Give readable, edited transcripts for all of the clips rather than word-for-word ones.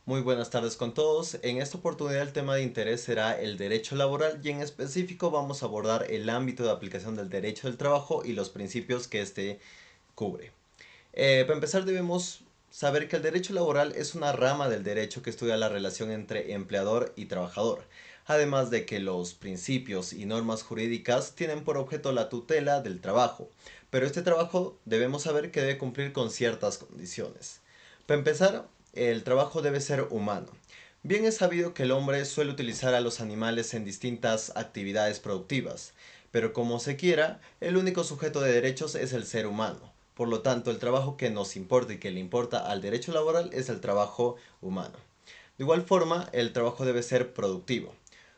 Muy buenas tardes con todos. En esta oportunidad el tema de interés será el derecho laboral y en específico vamos a abordar el ámbito de aplicación del derecho del trabajo y los principios que éste cubre. Para empezar debemos saber que el derecho laboral es una rama del derecho que estudia la relación entre empleador y trabajador, además de que los principios y normas jurídicas tienen por objeto la tutela del trabajo, pero este trabajo debemos saber que debe cumplir con ciertas condiciones. Para empezar, el trabajo debe ser humano. Bien es sabido que el hombre suele utilizar a los animales en distintas actividades productivas, pero como se quiera, el único sujeto de derechos es el ser humano. Por lo tanto, el trabajo que nos importa y que le importa al derecho laboral es el trabajo humano. De igual forma, el trabajo debe ser productivo.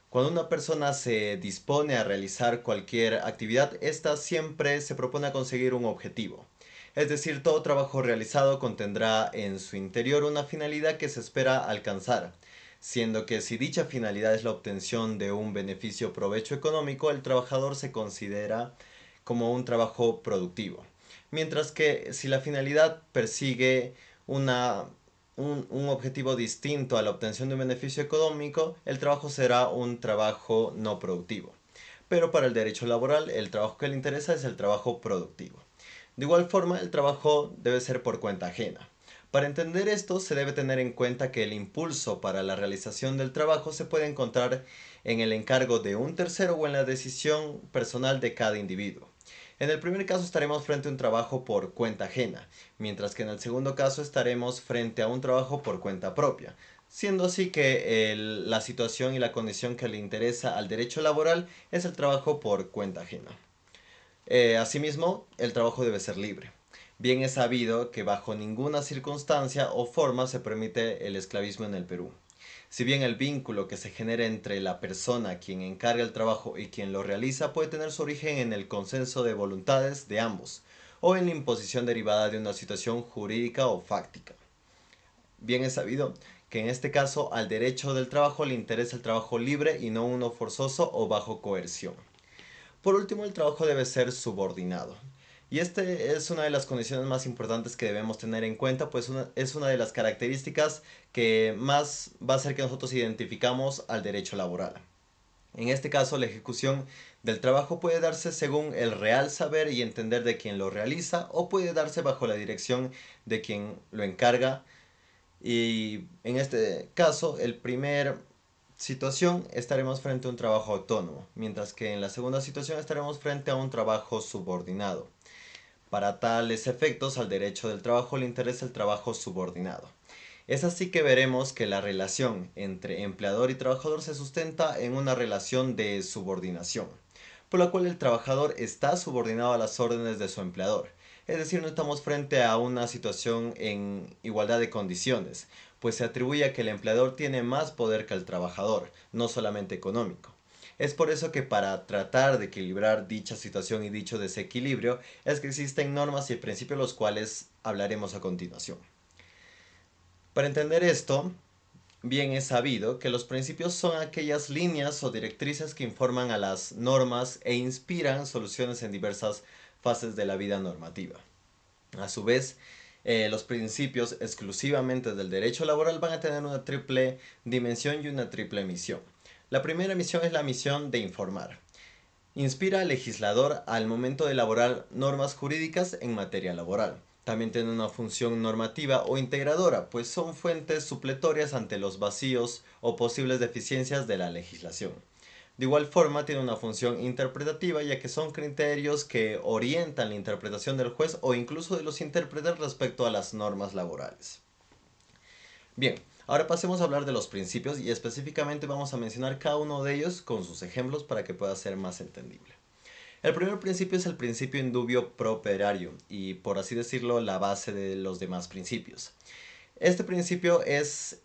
Cuando una persona se dispone a realizar cualquier actividad, ésta siempre se propone a conseguir un objetivo. Es decir, todo trabajo realizado contendrá en su interior una finalidad que se espera alcanzar, siendo que si dicha finalidad es la obtención de un beneficio o provecho económico, el trabajador se considera como un trabajo productivo. Mientras que si la finalidad persigue una un objetivo distinto a la obtención de un beneficio económico, el trabajo será un trabajo no productivo. Pero para el derecho laboral, el trabajo que le interesa es el trabajo productivo. De igual forma, el trabajo debe ser por cuenta ajena. Para entender esto, se debe tener en cuenta que el impulso para la realización del trabajo se puede encontrar en el encargo de un tercero o en la decisión personal de cada individuo. En el primer caso estaremos frente a un trabajo por cuenta ajena, mientras que en el segundo caso estaremos frente a un trabajo por cuenta propia, siendo así que la situación y la condición que le interesa al derecho laboral es el trabajo por cuenta ajena. Asimismo, el trabajo debe ser libre. Bien es sabido que bajo ninguna circunstancia o forma se permite el esclavismo en el Perú. Si bien el vínculo que se genera entre la persona quien encarga el trabajo y quien lo realiza puede tener su origen en el consenso de voluntades de ambos, o en la imposición derivada de una situación jurídica o fáctica. Bien es sabido que en este caso al derecho del trabajo le interesa el trabajo libre y no uno forzoso o bajo coerción. Por último, el trabajo debe ser subordinado. Y este es una de las condiciones más importantes que debemos tener en cuenta, pues es una de las características que más va a hacer que nosotros identificamos al derecho laboral. En este caso, la ejecución del trabajo puede darse según el real saber y entender de quien lo realiza o puede darse bajo la dirección de quien lo encarga. Y en este caso, el primer situación estaremos frente a un trabajo autónomo, mientras que en la segunda situación estaremos frente a un trabajo subordinado. Para tales efectos, al derecho del trabajo le interesa el trabajo subordinado. Es así que veremos que la relación entre empleador y trabajador se sustenta en una relación de subordinación, por la cual el trabajador está subordinado a las órdenes de su empleador. Es decir, no estamos frente a una situación en igualdad de condiciones, pues se atribuye a que el empleador tiene más poder que el trabajador, no solamente económico. Es por eso que para tratar de equilibrar dicha situación y dicho desequilibrio es que existen normas y principios los cuales hablaremos a continuación. Para entender esto, bien es sabido que los principios son aquellas líneas o directrices que informan a las normas e inspiran soluciones en diversas fases de la vida normativa. A su vez, los principios exclusivamente del derecho laboral van a tener una triple dimensión y una triple misión. La primera misión es la misión de informar. Inspira al legislador al momento de elaborar normas jurídicas en materia laboral. También tiene una función normativa o integradora, pues son fuentes supletorias ante los vacíos o posibles deficiencias de la legislación. De igual forma, tiene una función interpretativa, ya que son criterios que orientan la interpretación del juez o incluso de los intérpretes respecto a las normas laborales. Bien, ahora pasemos a hablar de los principios y específicamente vamos a mencionar cada uno de ellos con sus ejemplos para que pueda ser más entendible. El primer principio es el principio indubio pro operario y, por así decirlo, la base de los demás principios. Este principio es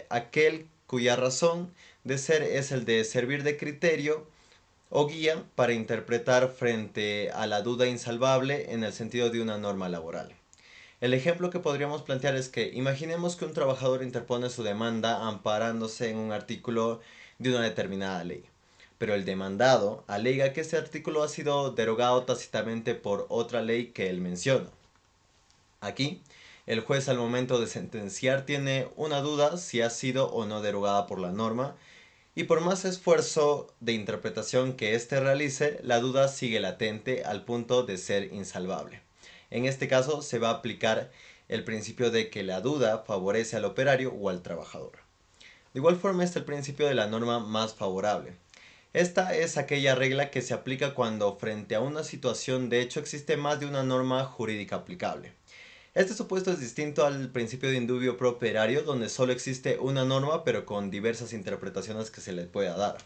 aquel cuya razón de ser es el de servir de criterio o guía para interpretar frente a la duda insalvable en el sentido de una norma laboral. El ejemplo que podríamos plantear es que imaginemos que un trabajador interpone su demanda amparándose en un artículo de una determinada ley, pero el demandado alega que ese artículo ha sido derogado tácitamente por otra ley que él menciona. Aquí El juez al momento de sentenciar tiene una duda si ha sido o no derogada por la norma y por más esfuerzo de interpretación que éste realice, la duda sigue latente al punto de ser insalvable. En este caso se va a aplicar el principio de que la duda favorece al operario o al trabajador. De igual forma está el principio de la norma más favorable. Esta es aquella regla que se aplica cuando frente a una situación de hecho existe más de una norma jurídica aplicable. Este supuesto es distinto al principio de indubio pro operario, donde solo existe una norma pero con diversas interpretaciones que se le pueda dar.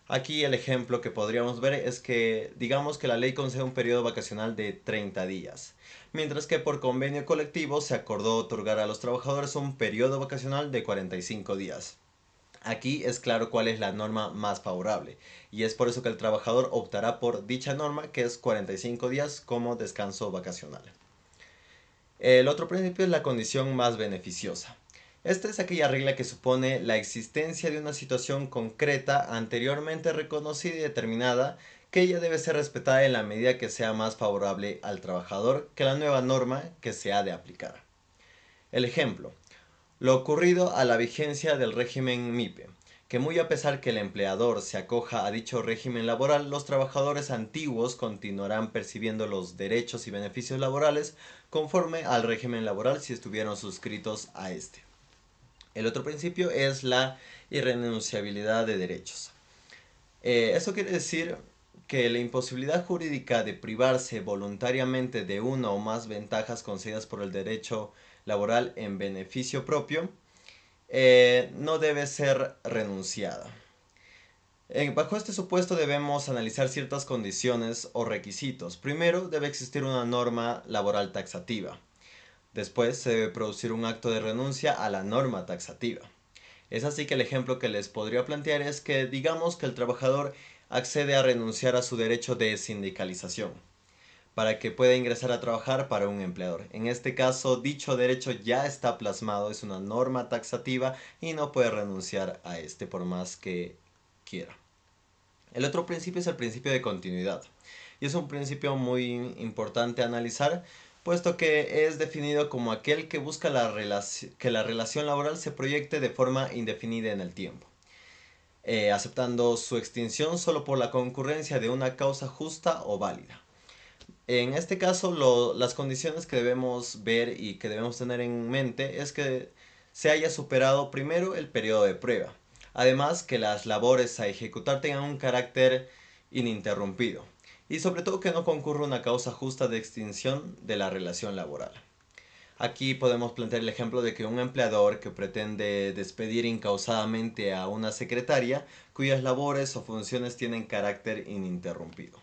Aquí el ejemplo que podríamos ver es que digamos que la ley concede un periodo vacacional de 30 días, mientras que por convenio colectivo se acordó otorgar a los trabajadores un periodo vacacional de 45 días. Aquí es claro cuál es la norma más favorable, y es por eso que el trabajador optará por dicha norma, que es 45 días como descanso vacacional. El otro principio es la condición más beneficiosa. Esta es aquella regla que supone la existencia de una situación concreta anteriormente reconocida y determinada que ella debe ser respetada en la medida que sea más favorable al trabajador que la nueva norma que se ha de aplicar. El ejemplo: lo ocurrido a la vigencia del régimen MIPE, que muy a pesar que el empleador se acoja a dicho régimen laboral, los trabajadores antiguos continuarán percibiendo los derechos y beneficios laborales conforme al régimen laboral si estuvieron suscritos a este. El otro principio es la irrenunciabilidad de derechos. Eso quiere decir que la imposibilidad jurídica de privarse voluntariamente de una o más ventajas concedidas por el derecho laboral en beneficio propio no debe ser renunciada. Bajo este supuesto debemos analizar ciertas condiciones o requisitos. Primero, debe existir una norma laboral taxativa. Después, se debe producir un acto de renuncia a la norma taxativa. Es así que el ejemplo que les podría plantear es que digamos que el trabajador accede a renunciar a su derecho de sindicalización para que pueda ingresar a trabajar para un empleador. En este caso, dicho derecho ya está plasmado, es una norma taxativa y no puede renunciar a este por más que quiera. El otro principio es el principio de continuidad y es un principio muy importante a analizar, puesto que es definido como aquel que busca que la relación laboral se proyecte de forma indefinida en el tiempo, aceptando su extinción solo por la concurrencia de una causa justa o válida. En este caso, las condiciones que debemos ver y que debemos tener en mente es que se haya superado primero el periodo de prueba. Además, que las labores a ejecutar tengan un carácter ininterrumpido. Y sobre todo que no concurra una causa justa de extinción de la relación laboral. Aquí podemos plantear el ejemplo de que un empleador que pretende despedir incausadamente a una secretaria cuyas labores o funciones tienen carácter ininterrumpido.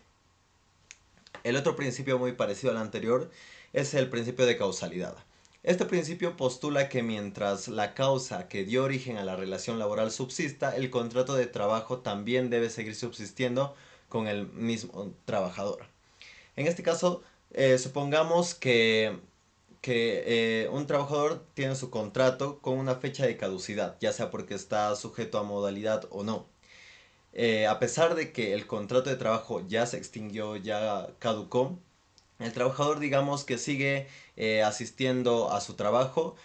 El otro principio muy parecido al anterior es el principio de causalidad. Este principio postula que mientras la causa que dio origen a la relación laboral subsista, el contrato de trabajo también debe seguir subsistiendo con el mismo trabajador. En este caso, supongamos que un trabajador tiene su contrato con una fecha de caducidad, ya sea porque está sujeto a modalidad o no. A pesar de que el contrato de trabajo ya se extinguió, ya caducó, el trabajador digamos que sigue asistiendo a su trabajo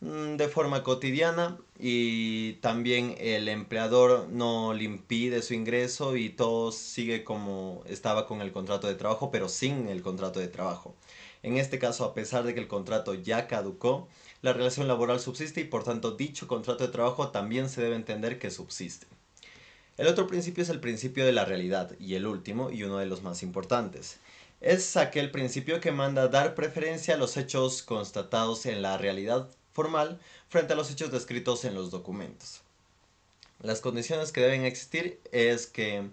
de forma cotidiana y también el empleador no le impide su ingreso y todo sigue como estaba con el contrato de trabajo, pero sin el contrato de trabajo. En este caso, a pesar de que el contrato ya caducó, la relación laboral subsiste y por tanto dicho contrato de trabajo también se debe entender que subsiste. El otro principio es el principio de la realidad y el último y uno de los más importantes. Es aquel principio que manda dar preferencia a los hechos constatados en la realidad formal frente a los hechos descritos en los documentos. Las condiciones que deben existir es que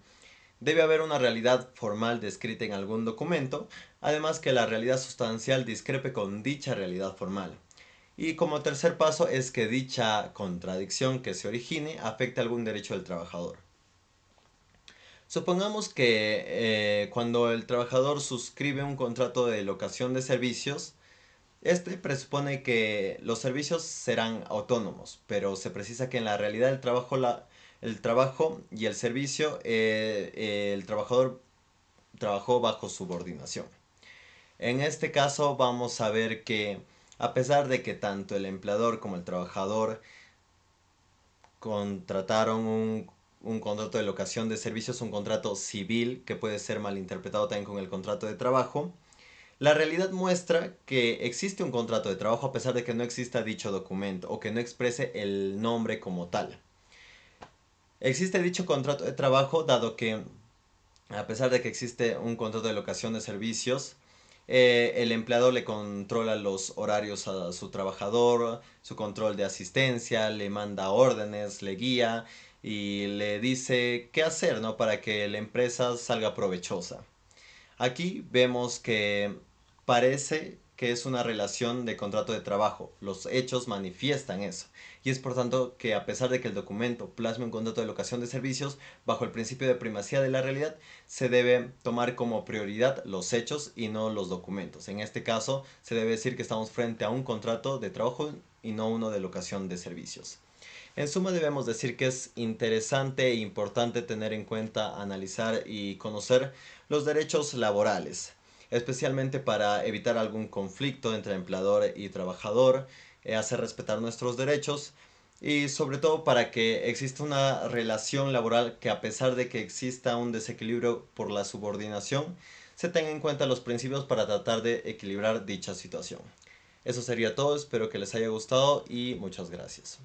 debe haber una realidad formal descrita en algún documento, además que la realidad sustancial discrepe con dicha realidad formal. Y como tercer paso es que dicha contradicción que se origine afecte algún derecho del trabajador. Supongamos que cuando el trabajador suscribe un contrato de locación de servicios, este presupone que los servicios serán autónomos, pero se precisa que en la realidad el trabajo y el servicio, el trabajador trabajó bajo subordinación. En este caso vamos a ver que a pesar de que tanto el empleador como el trabajador contrataron un contrato de locación de servicios, un contrato civil que puede ser malinterpretado también con el contrato de trabajo. La realidad muestra que existe un contrato de trabajo a pesar de que no exista dicho documento o que no exprese el nombre como tal. Existe dicho contrato de trabajo dado que a pesar de que existe un contrato de locación de servicios, el empleador le controla los horarios a su trabajador, su control de asistencia, le manda órdenes, le guía y le dice qué hacer, ¿no? Para que la empresa salga provechosa. Aquí vemos que parece que es una relación de contrato de trabajo. Los hechos manifiestan eso. Y es por tanto que a pesar de que el documento plasme un contrato de locación de servicios, bajo el principio de primacía de la realidad, se debe tomar como prioridad los hechos y no los documentos. En este caso, se debe decir que estamos frente a un contrato de trabajo y no uno de locación de servicios. En suma, debemos decir que es interesante e importante tener en cuenta, analizar y conocer los derechos laborales, especialmente para evitar algún conflicto entre empleador y trabajador, hacer respetar nuestros derechos y sobre todo para que exista una relación laboral que a pesar de que exista un desequilibrio por la subordinación, se tenga en cuenta los principios para tratar de equilibrar dicha situación. Eso sería todo, espero que les haya gustado y muchas gracias.